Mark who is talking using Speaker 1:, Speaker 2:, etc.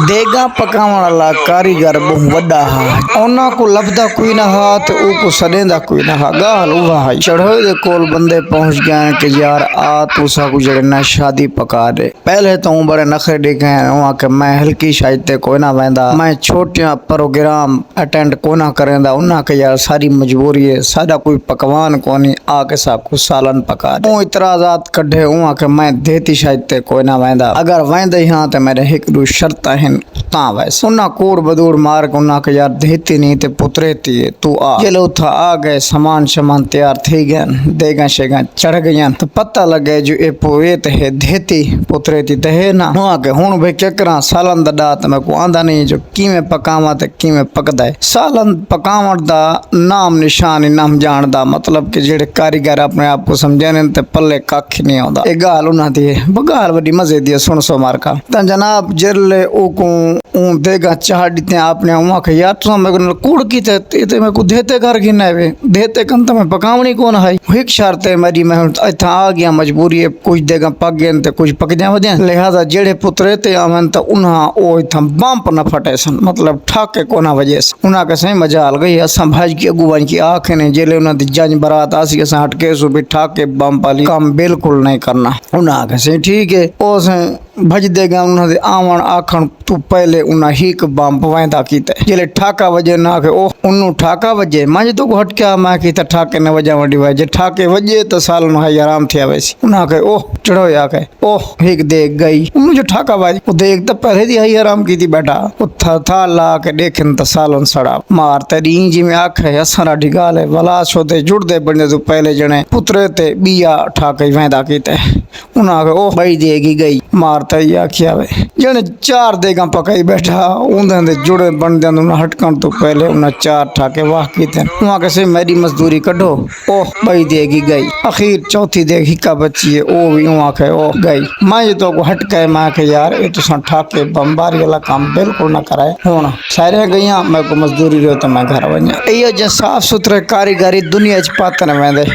Speaker 1: देगा पकावण वाला कारीगर बहु वड्डा हा। उन्हां को लभदा कोई ना हा ते ऊ को सडेंदा कोई ना हा। गाल उहा है चढ़ोए दे कोल बंदे पहुंच गए कि यार आ तू सा को जड़े ना शादी पका दे। पहले तो ऊ बड़े नखरे दिखे उहा के मैं हल्की शादी ते कोई ना वेंदा, मैं छोटिया प्रोग्राम अटेंड कोना करेंदा। उन्हां के यार सारी मजबूरी है, सादा कोई पकवान कोनी आके सा को सालन पका दे। ऊ इतराजात कढे उहा के मैं देती शादी ते कोई ना वेंदा, अगर वेंदे हां ते मेरे हिक दू शर्त हैं ता वैसे। उन्ना कोड़ बदूड़ मार के उन्ना के यार देती नहीं ते पुतरे ती तू आ। ये लो था आ गए, सामान शमान तैयार थी गए, देगा शेगा चढ़ गया तो पता लगे जो ए पोए ते है देती पुतरे ती ते है ना। हुआ के हुन भाई क्या करा सालन दा दात मैं को आंदा नहीं जो किवें पकावा ते किवें पकदा है। सालन पकावण दा नाम निशान नाम जानदा, मतलब कि जेड़े कारीगर अपने आप को समझे ने ते पल्ले कख नहीं आंदा। ए गाल उन्ना दी बगाल बड़ी मजे दी सुन सो मार का ता जनाब जिरले ओ को ऊ देगा चाह दिते आपने उमा के यार तू मेरे को कूड़ की ते मेरे को देते कर गिना वे देते कन तो मैं पकावणी कौन है। एक शर्त है मेरी, मैं इतना आ गया मजबूरी है, कुछ देगा पक गए ते कुछ पक जा वदे, लिहाजा जेड़े पुतरे ते आवन तो उन्हा ओ इथा बम्प न फटे सन, मतलब ठाके कोना वजह से उन्हा के सही मजा आ गई। असा भाज की अगुवान की आंखें ने जेले उन्हा दी जंज बरात आसी के हटके सु भी ठाके बम्प वाली काम बिल्कुल नहीं करना। उन्हा के सही ठीक है ओ से भज देगा उन्हा दे आवन आखन तू पहले उन्हा हिक बम्प वेंदा कीते जेले ठाका वजे ना के ओ उन्नु ठाका वजे मंज तो हटका मैं की ठाके न वजा वडी वजे ठाके वजे तो साल न है आराम थे वैसी। उन्हा के ओ चढ़ो या के ओ हिक देख गई उन्नु जो ठाका वाज ओ देख तो पहले दी है आराम की थी बैठा ओ था ला के देखन तो सालन सड़ा मार तेरी जी में आखे असरा ढिगाले वला छोते जुड़दे बने तो पहले जने पुत्रे ते बिया ठाके वेंदा कीते। उन्हा के ओ बई देगी गई मार तई आखिया वे जने चार देगा पकाई बैठा उन्हें दे जुड़े बन दे उन्हें हटकन तो पहले उन्हें चार ठाके वाह कीते। वहां कैसे मेरी मजदूरी कढो ओ बई देगी गई। आखिर चौथी देगी का बच्ची है ओ भी वहां के ओ गई। मैं ये तो को हटके मैं के यार ये तो ठाके बमबारी वाला काम बिल्कुल ना कराए होना सारे गईया मैं को मजदूरी रहो तो मैं घर वञा। ये जो साफ सुथरे कारीगरी दुनिया च पाते न वेंदे।